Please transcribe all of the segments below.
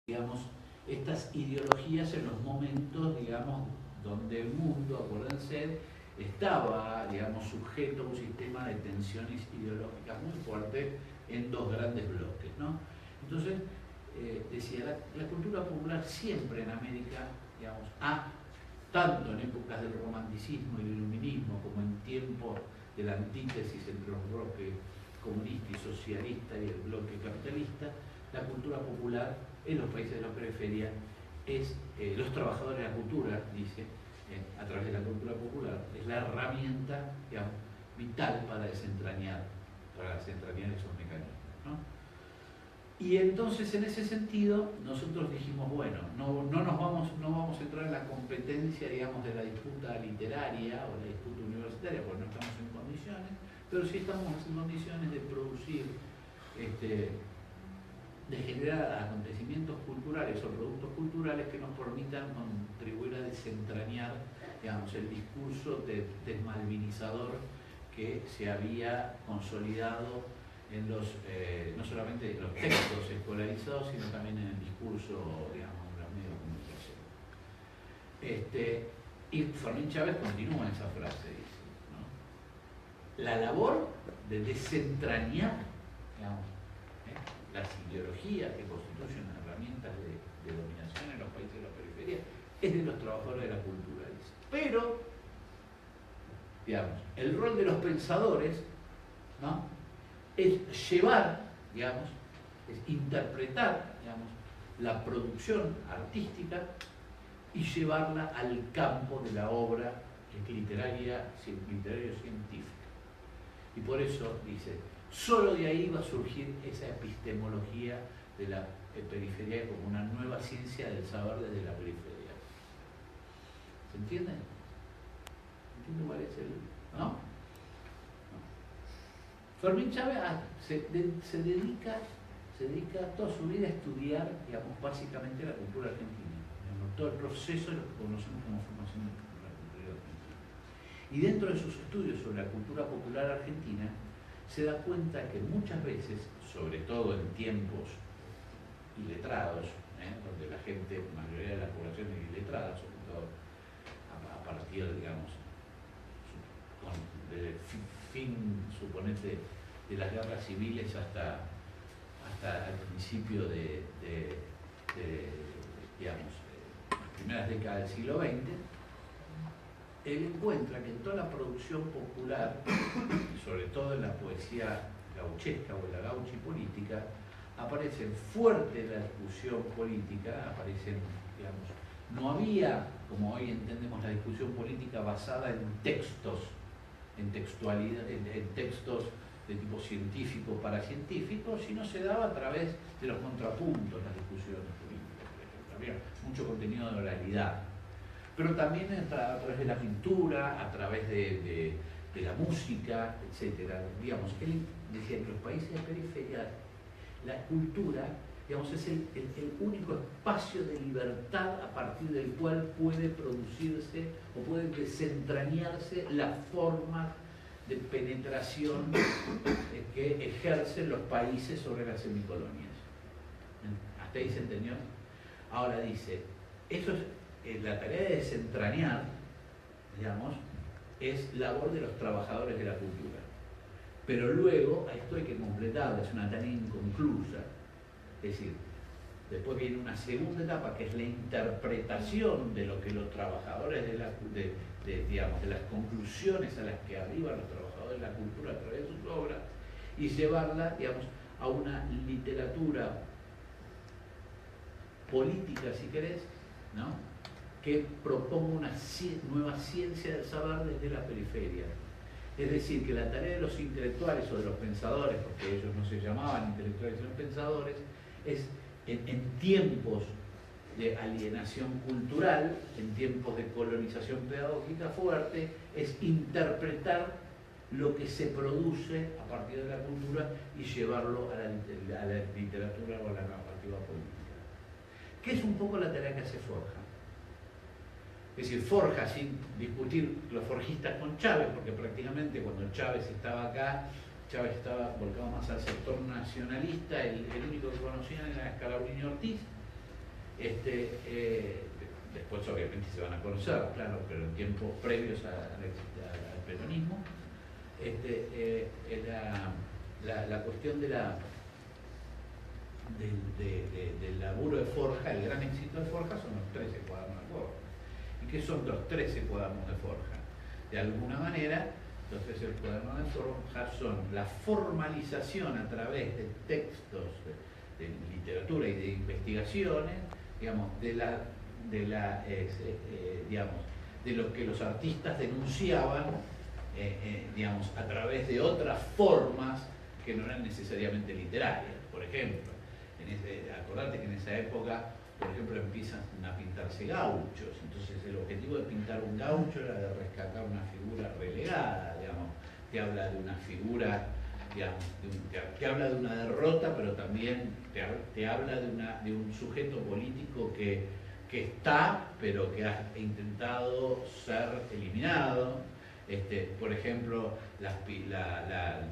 digamos, estas ideologías en los momentos, digamos, donde el mundo, acuérdense, estaba, digamos, sujeto a un sistema de tensiones ideológicas muy fuerte en dos grandes bloques, ¿no? Entonces, decía, la cultura popular siempre en América, digamos, tanto en épocas del romanticismo y del iluminismo como en tiempos de la antítesis entre los bloques comunista y socialista y el bloque capitalista, la cultura popular en los países de la periferia es, los trabajadores de la cultura, dice, a través de la cultura popular, es la herramienta, digamos, vital para desentrañar esos mecanismos, ¿no? Y entonces, en ese sentido, nosotros dijimos, bueno, no vamos a entrar en la competencia, digamos, de la disputa literaria o la disputa universitaria, porque no estamos en condiciones, pero sí estamos en condiciones de producir, de generar acontecimientos culturales o productos culturales que nos permitan contribuir a desentrañar, digamos, el discurso desmalvinizador que se había consolidado en los, no solamente en los textos escolarizados, sino también en el discurso, digamos, en los medios de comunicación. Y Fermín Chávez continúa esa frase, dice, ¿no? La labor de desentrañar, digamos, las ideologías que constituyen las herramientas de dominación en los países de la periferia es de los trabajadores de la cultura, dice. Pero, digamos, el rol de los pensadores, ¿no?, es llevar, digamos, es interpretar, digamos, la producción artística y llevarla al campo de la obra literario-científica. Y por eso, dice, solo de ahí va a surgir esa epistemología de la periferia como una nueva ciencia del saber desde la periferia. ¿Se entiende? ¿Entiende cuál es el...? ¿No? Fermín Chávez se dedica toda su vida a estudiar, digamos, básicamente la cultura argentina, digamos, todo el proceso de lo que conocemos como formación de la cultura argentina. Y dentro de sus estudios sobre la cultura popular argentina, se da cuenta que muchas veces, sobre todo en tiempos iletrados, donde la gente, la mayoría de la población es iletrada, sobre todo a partir, digamos, del fin, suponete, de las guerras civiles hasta el principio digamos, las primeras décadas del siglo XX, él encuentra que en toda la producción popular, sobre todo en la poesía gauchesca o en la gauchipolítica, aparece fuerte la discusión política, aparecen, digamos, no había, como hoy entendemos, la discusión política basada en textos, en textualidad, en textos de tipo científico para científicos, sino se daba a través de los contrapuntos, las discusiones políticas, por ejemplo. Había mucho contenido de oralidad, pero también a través de la pintura, a través de la música, etc. Digamos, él decía que en los países de periferia la cultura, digamos, es el único espacio de libertad a partir del cual puede producirse o puede desentrañarse la forma de penetración que ejercen los países sobre las semicolonias. ¿Hasta ahí se entendió? Ahora dice, eso es la tarea de desentrañar, digamos, es labor de los trabajadores de la cultura. Pero luego, a esto hay que completarlo, es una tarea inconclusa. Es decir, después viene una segunda etapa que es la interpretación de lo que los trabajadores digamos, de las conclusiones a las que arriban los trabajadores de la cultura a través de sus obras y llevarla, digamos, a una literatura política, si querés, ¿no?, que proponga una nueva ciencia del saber desde la periferia. Es decir, que la tarea de los intelectuales o de los pensadores, porque ellos no se llamaban intelectuales sino pensadores, es en tiempos de alienación cultural, en tiempos de colonización pedagógica fuerte, es interpretar lo que se produce a partir de la cultura y llevarlo a la literatura o a la narrativa política. ¿Qué es un poco la tarea que hace Forja? Es decir, Forja, sin discutir los forjistas con Chávez, porque prácticamente cuando Chávez estaba acá, Chávez estaba volcado más al sector nacionalista, el único que conocían era Scalabrini Ortiz, Después obviamente se van a conocer, claro, pero en tiempos previos al peronismo, la cuestión del laburo de Forja, el gran éxito de Forja son los 13 cuadernos de Forja. ¿Y qué son los 13 cuadernos de Forja? De alguna manera, los 13 cuadernos de Forja son la formalización a través de textos de literatura y de investigaciones, digamos, de lo que los artistas denunciaban, digamos, a través de otras formas que no eran necesariamente literarias. Por ejemplo, acordate que en esa época, por ejemplo, empiezan a pintarse gauchos. Entonces el objetivo de pintar un gaucho era de rescatar una figura relegada, digamos, que habla de una figura, digamos, que habla de una derrota, pero también te habla de un sujeto político que está, pero que ha intentado ser eliminado. Por ejemplo,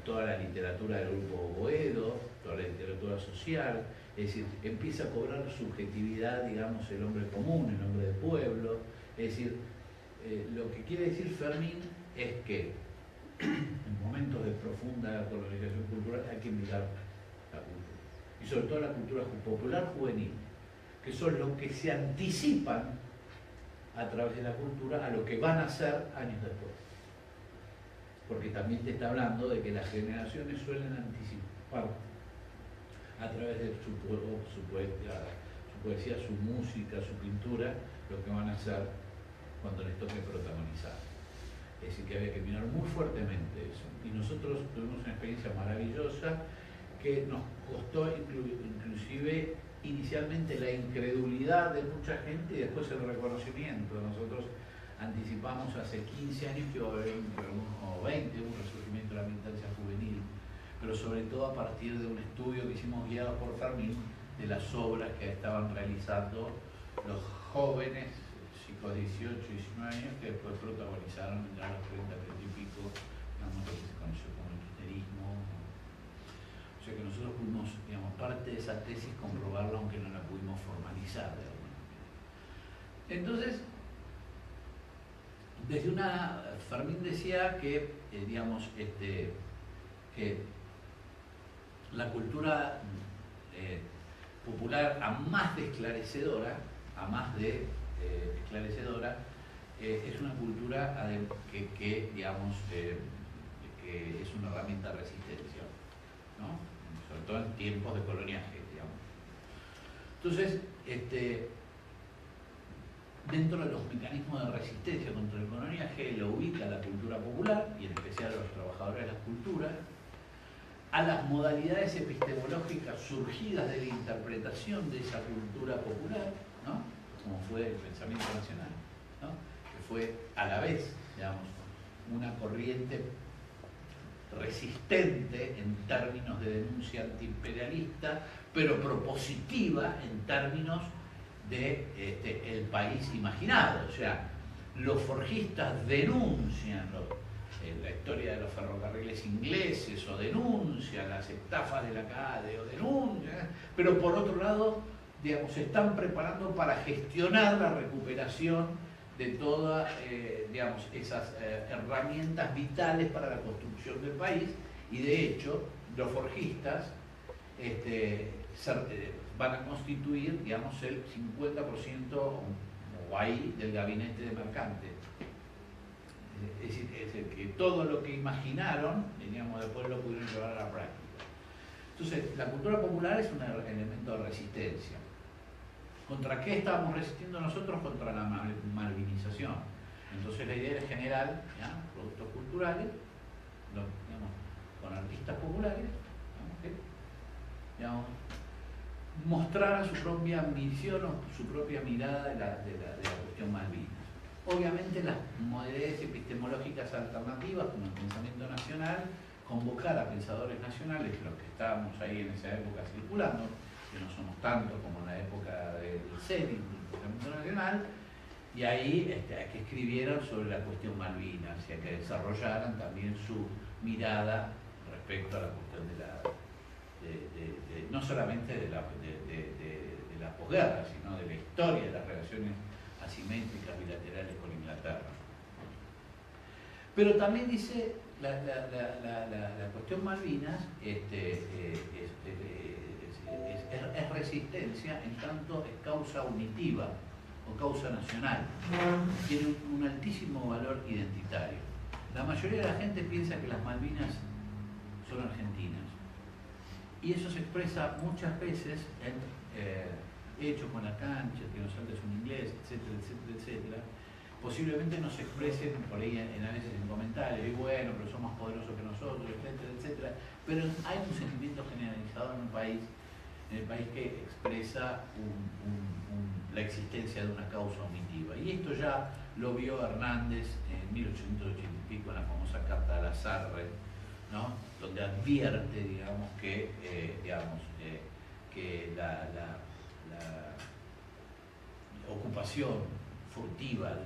toda la literatura del grupo Boedo, toda la literatura social, es decir, empieza a cobrar subjetividad, digamos, el hombre común, el hombre del pueblo. Es decir, lo que quiere decir Fermín es que en momentos de profunda colonización cultural hay que mirar la cultura, y sobre todo la cultura popular juvenil, que son los que se anticipan a través de la cultura a lo que van a ser años después. Porque también te está hablando de que las generaciones suelen anticipar a través de su poesía, su música, su pintura, lo que van a hacer cuando les toque protagonizar. Es decir, que había que mirar muy fuertemente eso. Y nosotros tuvimos una experiencia maravillosa que nos costó inclusive inicialmente la incredulidad de mucha gente y después el reconocimiento. Nosotros anticipamos hace 15 años que iba a haber o 20 un resurgimiento de la militancia juvenil, pero sobre todo a partir de un estudio que hicimos guiado por Fermín de las obras que estaban realizando los jóvenes, chicos de 18 y 19 años, que después protagonizaron ya a los 30, 30 y pico, digamos, lo que se conoció como el kirchnerismo. O sea que nosotros pudimos, digamos, parte de esa tesis comprobarla, aunque no la pudimos formalizar de alguna manera. Entonces, Fermín decía que, digamos, que la cultura popular, a más de esclarecedora, es una cultura que digamos, que es una herramienta de resistencia, ¿no? Sobre todo en tiempos de coloniaje, digamos. Entonces, dentro de los mecanismos de resistencia contra el coloniaje, lo ubica la cultura popular, y en especial a los trabajadores de las culturas, a las modalidades epistemológicas surgidas de la interpretación de esa cultura popular, ¿no? Como fue el pensamiento nacional, ¿no? Que fue a la vez, digamos, una corriente resistente en términos de denuncia antiimperialista, pero propositiva en términos de el país imaginado. O sea, los forjistas denuncian la historia de los ferrocarriles ingleses, o denuncian las estafas de la CADE, o denuncian, pero por otro lado, digamos, se están preparando para gestionar la recuperación de todas, digamos, esas herramientas vitales para la construcción del país. Y de hecho, los forjistas van a constituir, digamos, el 50% o ahí del gabinete de mercantes. Es decir, que todo lo que imaginaron, digamos, después lo pudieron llevar a la práctica. Entonces, la cultura popular es un elemento de resistencia. ¿Contra qué estábamos resistiendo nosotros? Contra la malvinización. Entonces la idea era generar, ¿ya?, productos culturales, digamos, con artistas populares, digamos, mostraran su propia misión o su propia mirada de la cuestión Malvinas. Obviamente las modalidades epistemológicas alternativas, como el pensamiento nacional, convocar a pensadores nacionales, los que estábamos ahí en esa época circulando, que no somos tantos como en la época del CENI, del pensamiento nacional, y ahí que escribieran sobre la cuestión Malvinas, y a que desarrollaran también su mirada respecto a la cuestión no solamente de la posguerra, sino de la historia de las relaciones asimétricas bilaterales con Inglaterra. Pero también dice la cuestión Malvinas es resistencia en tanto es causa unitiva o causa nacional. Tiene un altísimo valor identitario. La mayoría de la gente piensa que las Malvinas son argentinas. Y eso se expresa muchas veces en hechos con la cancha, que no saltes un inglés, etcétera, etcétera, etcétera. Posiblemente no se expresen por ahí a veces en comentarios, y bueno, pero son más poderosos que nosotros, etcétera, etcétera. Pero hay un sentimiento generalizado en el país que expresa la existencia de una causa unitiva. Y esto ya lo vio Hernández en 1880 y pico, en la famosa Carta de la Sarre, ¿no? Donde advierte, digamos, que la ocupación furtiva de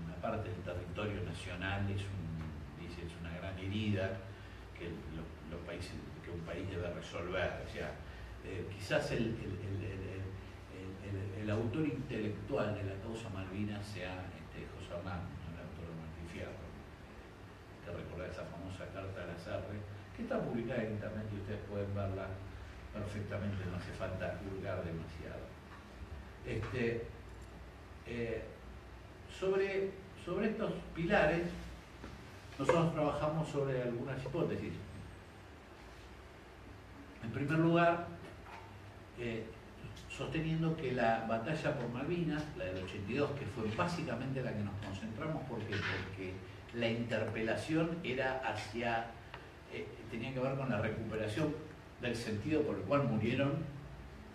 una parte del territorio nacional es una gran herida que un país debe resolver. O sea, quizás el autor intelectual de la causa Malvinas sea José Hernández, el autor de Martín Fierro, que recordar esa famosa Carta de la Sarre, que está publicada en internet y ustedes pueden verla perfectamente, no hace falta hurgar demasiado. Sobre estos pilares, nosotros trabajamos sobre algunas hipótesis. En primer lugar, sosteniendo que la batalla por Malvinas, la del 82, que fue básicamente la que nos concentramos, porque la interpelación era tenía que ver con la recuperación del sentido por el cual murieron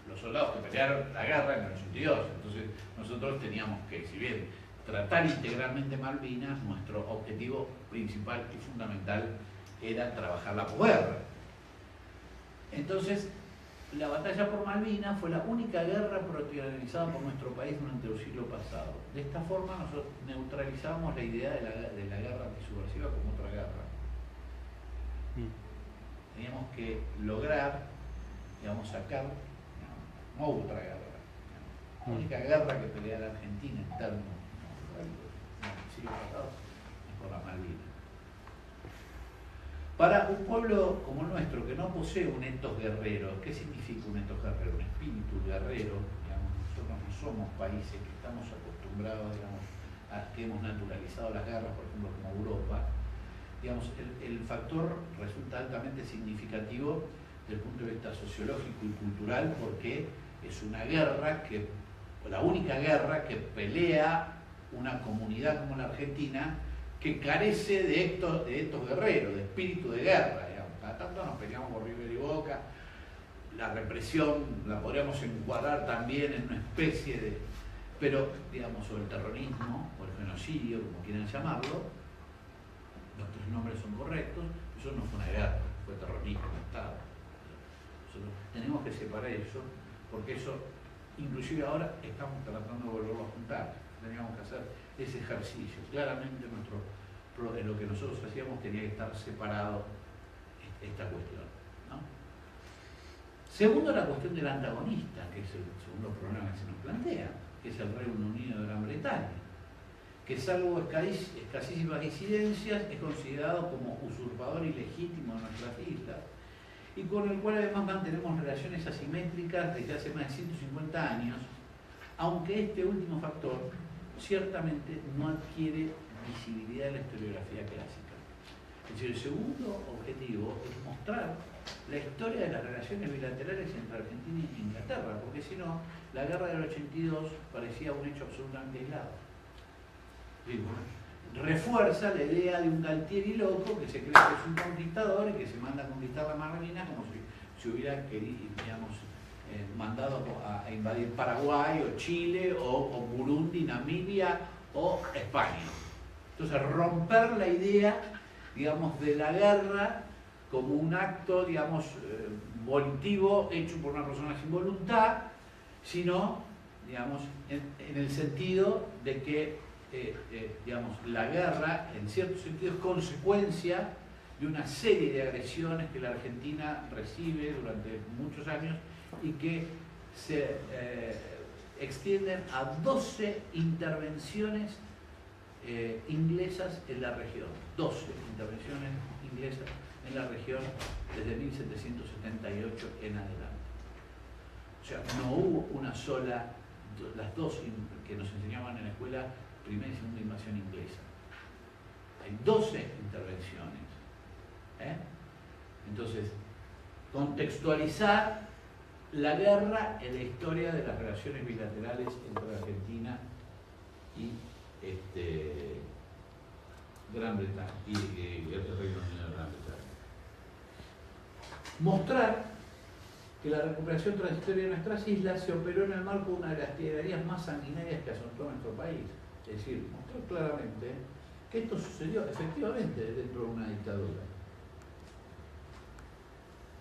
los soldados que pelearon la guerra en el 82. Entonces nosotros teníamos que, si bien tratar integralmente Malvinas, nuestro objetivo principal y fundamental era trabajar la posguerra. Entonces, la batalla por Malvinas fue la única guerra protagonizada por nuestro país durante el siglo pasado. De esta forma nosotros neutralizamos la idea de la guerra antisubversiva como otra guerra. Teníamos que lograr, sacar, no hubo otra guerra. La única guerra que pelea la Argentina en términos del siglo pasado es por las Malvinas. Para un pueblo como el nuestro, que no posee un ethos guerrero, ¿qué significa un ethos guerrero? Un espíritu guerrero. Nosotros no somos países que estamos acostumbrados, a que hemos naturalizado las guerras, por ejemplo, como Europa. El factor resulta altamente significativo desde el punto de vista sociológico y cultural, porque es una guerra la única guerra que pelea una comunidad como la Argentina, que carece de estos guerreros, de espíritu de guerra. Cada tanto nos peleamos por River y Boca. La represión la podríamos encuadrar también en una especie de... Pero, sobre el terrorismo o el genocidio, como quieran llamarlo, los tres nombres son correctos, eso no fue una guerra, fue terrorismo de Estado. Nosotros tenemos que separar eso, porque eso, inclusive ahora, estamos tratando de volverlo a juntar. Teníamos que hacer ese ejercicio. Claramente en lo que nosotros hacíamos tenía que estar separado esta cuestión, ¿no? Segundo, la cuestión del antagonista, que es el segundo problema que se nos plantea, que es el Reino Unido de Gran Bretaña, que salvo escasísimas disidencias es considerado como usurpador ilegítimo de nuestras islas, y con el cual además mantenemos relaciones asimétricas desde hace más de 150 años, aunque este último factor ciertamente no adquiere visibilidad en la historiografía clásica. Es decir, el segundo objetivo es mostrar la historia de las relaciones bilaterales entre Argentina e Inglaterra, porque si no, la guerra del 82 parecía un hecho absolutamente aislado. Refuerza la idea de un Galtieri loco que se cree que es un conquistador y que se manda a conquistar la Malvinas como si hubiera querido, mandado a invadir Paraguay o Chile o Burundi, Namibia o España. Entonces, romper la idea, de la guerra como un acto, volitivo hecho por una persona sin voluntad, sino, en el sentido de que, la guerra, en cierto sentido, es consecuencia de una serie de agresiones que la Argentina recibe durante muchos años y que se extienden a 12 intervenciones inglesas en la región. 12 intervenciones inglesas en la región desde 1778 en adelante. O sea, no hubo una sola, las dos que nos enseñaban en la escuela, primera y segunda invasión inglesa. Hay 12 intervenciones. Entonces, contextualizar la guerra en la historia de las relaciones bilaterales entre Argentina y Gran Bretaña y el Reino Unido de Gran Bretaña. Mostrar que la recuperación transitoria de nuestras islas se operó en el marco de una de las tiranías más sanguinarias que azotó a nuestro país. Es decir, mostrar claramente que esto sucedió efectivamente dentro de una dictadura.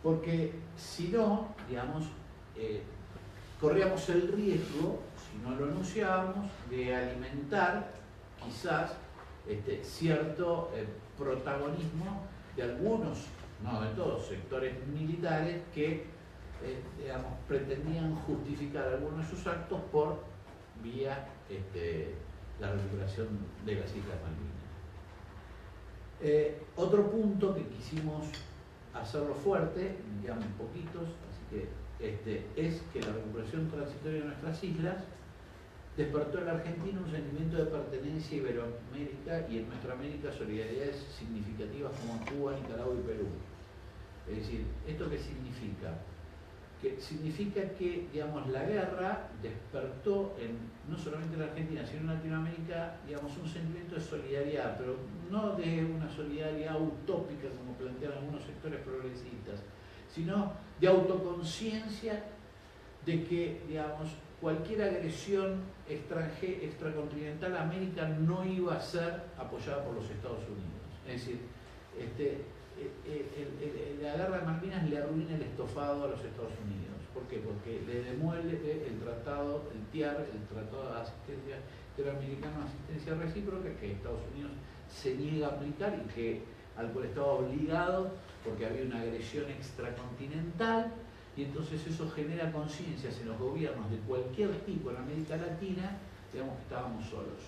Porque si no, digamos, corríamos el riesgo, si no lo anunciábamos, de alimentar quizás cierto protagonismo de algunos, no de todos, sectores militares que digamos, pretendían justificar algunos de sus actos por vía la recuperación de las Islas Malvinas. Otro punto que quisimos hacerlo fuerte, digamos poquitos, así que es que la recuperación transitoria de nuestras islas despertó en la Argentina un sentimiento de pertenencia a Iberoamérica y en nuestra América solidaridades significativas como Cuba, Nicaragua y Perú. Es decir, ¿esto qué significa? Que significa que, digamos, la guerra despertó no solamente en la Argentina, sino en Latinoamérica, digamos, un sentimiento de solidaridad, pero no de una solidaridad utópica como plantean algunos sectores progresistas, sino de autoconciencia de que, digamos, cualquier agresión extracontinental a América no iba a ser apoyada por los Estados Unidos. Es decir, la guerra de Malvinas le arruina el estofado a los Estados Unidos. ¿Por qué? Porque le demuele el tratado, el TIAR, el Tratado de Asistencia Interamericano de Asistencia Recíproca, que Estados Unidos se niega a aplicar y al cual estaba obligado porque había una agresión extracontinental, y entonces eso genera conciencias en los gobiernos de cualquier tipo en América Latina, digamos que estábamos solos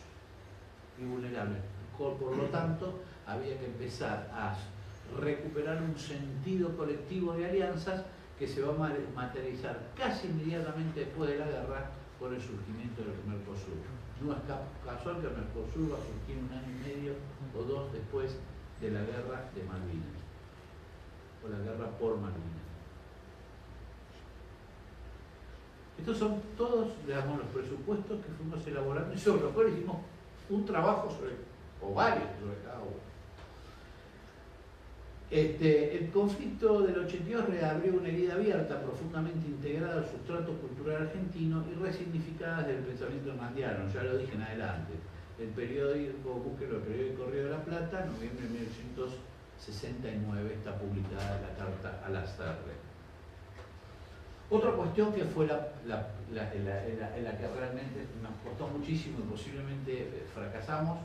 y vulnerables. Por lo tanto, había que empezar a recuperar un sentido colectivo de alianzas que se va a materializar casi inmediatamente después de la guerra con el surgimiento del Mercosur. No es casual que el Mercosur va a surgir 1 año y medio o 2 después de la guerra de Malvinas, o la guerra por Malvinas. Estos son todos, digamos, los presupuestos que fuimos elaborando y sobre los cuales hicimos un trabajo o varios sobre cada uno. El conflicto del 82 reabrió una herida abierta, profundamente integrada al sustrato cultural argentino y resignificada desde el pensamiento hernandiano, ya lo dije en adelante. El periódico, búsquelo, el periódico Río de la Plata, noviembre de 1869, está publicada la carta a Lastarria. Otra cuestión que fue la que realmente nos costó muchísimo y posiblemente fracasamos,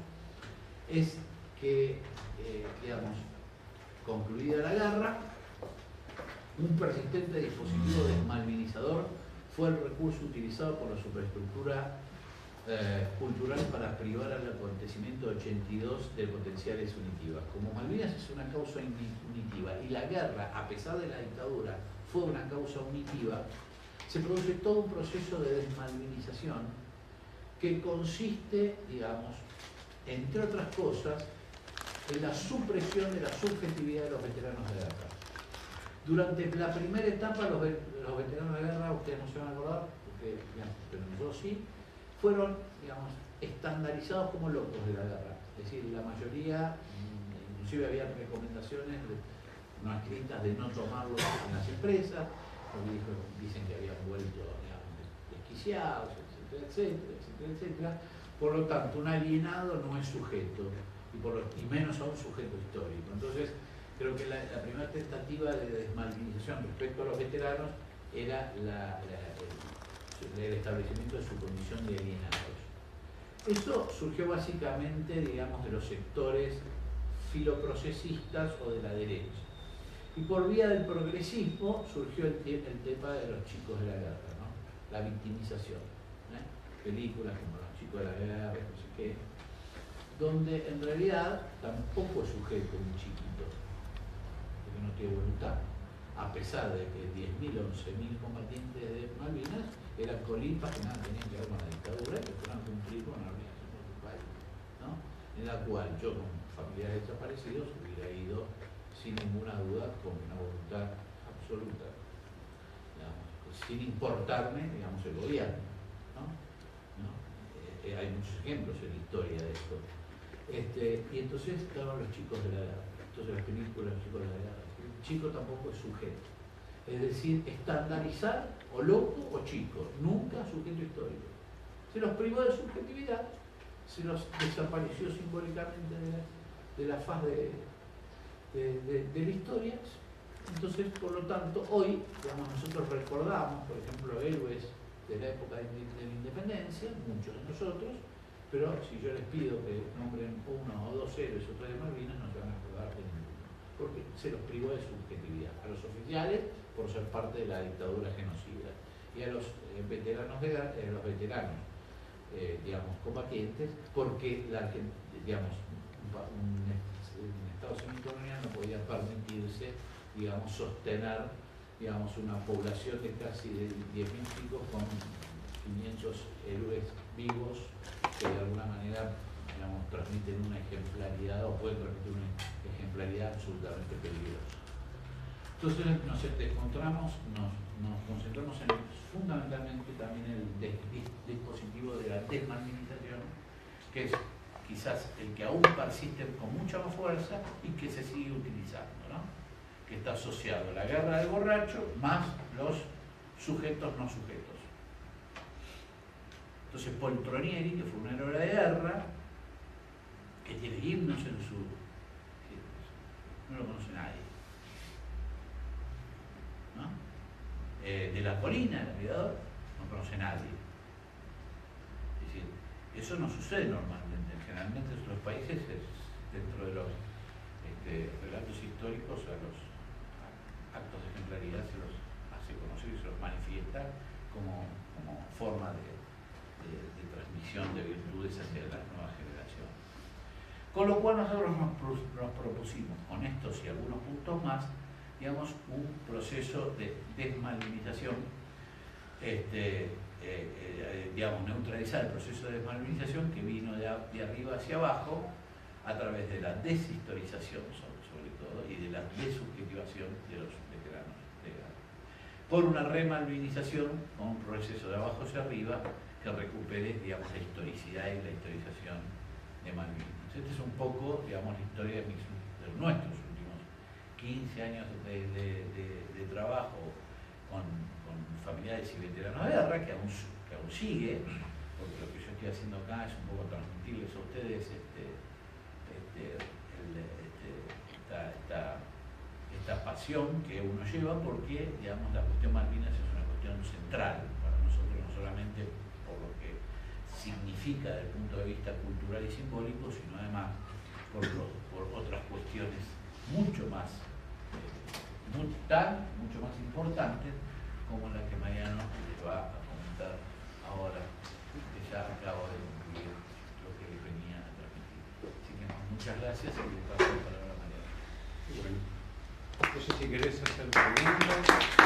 es que, digamos, concluida la guerra, un persistente dispositivo desmalvinizador fue el recurso utilizado por la superestructura cultural para privar al acontecimiento de 82 de potenciales unitivas. Como Malvinas es una causa unitiva y la guerra, a pesar de la dictadura, fue una causa unitiva, se produce todo un proceso de desmalvinización que consiste, digamos, entre otras cosas, en la supresión de la subjetividad de los veteranos de guerra. Durante la primera etapa, los veteranos de guerra, ustedes no se van a acordar, porque, digamos, pero nosotros sí, fueron, digamos, estandarizados como locos de la guerra. Es decir, la mayoría, inclusive había recomendaciones no escritas de no tomarlos en las empresas, porque dicen que habían vuelto, digamos, desquiciados, etcétera, etcétera, etcétera, etcétera. Por lo tanto, un alienado no es sujeto, y menos a un sujeto histórico. Entonces, creo que la primera tentativa de desmalvinización respecto a los veteranos era el establecimiento de su condición de alienados. Eso surgió básicamente, digamos, de los sectores filoprocesistas o de la derecha. Y por vía del progresismo surgió el tema de los chicos de la guerra, ¿no? la victimización. Películas como Los chicos de la guerra, no sé qué, donde en realidad tampoco es sujeto un chiquito, porque no tiene voluntad, a pesar de que 10.000 o 11.000 combatientes de Malvinas eran colipas que nada tenían que ver con la dictadura, que fueron a cumplir con la organización del país, ¿no? En la cual yo, con familiares desaparecidos, hubiera ido sin ninguna duda con una voluntad absoluta, digamos, sin importarme, digamos, el gobierno, ¿no? Hay muchos ejemplos en la historia de esto. Y entonces estaban los chicos de la guerra. Entonces las películas, los chicos de la guerra. El chico tampoco es sujeto. Es decir, estandarizar o loco o chico, nunca sujeto histórico. Se los privó de subjetividad, se los desapareció simbólicamente de la faz de la historia. Entonces, por lo tanto, hoy, digamos, nosotros recordamos, por ejemplo, héroes de la época de la independencia, muchos de nosotros, pero si yo les pido que nombren uno o dos héroes o tres de Malvinas, no se van a acordar de ninguno, porque se los privó de subjetividad. A los oficiales, por ser parte de la dictadura genocida, y a los veteranos, digamos, combatientes, porque digamos, un Estado semicolonial no podía permitirse, digamos, sostener, digamos, una población de casi de 10.000 chicos con 500 héroes vivos que de alguna manera, digamos, transmiten una ejemplaridad o pueden transmitir una ejemplaridad absolutamente peligrosa. Entonces nos concentramos fundamentalmente también en el dispositivo de la desmalvinización, que es quizás el que aún persiste con mucha más fuerza y que se sigue utilizando, ¿no? Que está asociado a la guerra del borracho más los sujetos no sujetos. Entonces Poltronieri, que fue un héroe de guerra, que tiene himnos en su... no lo conoce nadie, ¿no? De la Colina, el aviador, no conoce nadie. Es decir, eso no sucede normalmente. Generalmente en los países dentro de los relatos históricos, a los actos de ejemplaridad se los hace conocer y se los manifiesta como forma de transmisión de virtudes hacia las nuevas generaciones. Con lo cual nosotros nos propusimos, con estos y algunos puntos más, digamos, un proceso de desmalvinización, digamos, neutralizar el proceso de desmalvinización que vino de arriba hacia abajo a través de la deshistorización, sobre todo, y de la desubjetivación de los veteranos de guerra, por una remalvinización con un proceso de abajo hacia arriba que recupere, digamos, la historicidad y la historización de Malvinas. Esta es un poco, digamos, la historia de nuestros últimos 15 años de trabajo con familiares y veteranos de guerra, que aún sigue, porque lo que yo estoy haciendo acá es un poco transmitirles a ustedes esta pasión que uno lleva, porque, digamos, la cuestión Malvinas es una cuestión central para nosotros, no solamente por lo que significa desde el punto de vista cultural y simbólico, sino además por otras cuestiones mucho más importantes, como la que Mariano les va a comentar ahora, que ya acabo de concluir lo que les venía a transmitir. Así que muchas gracias y le paso la palabra a Mariano. Bueno, no sé si querés hacer preguntas.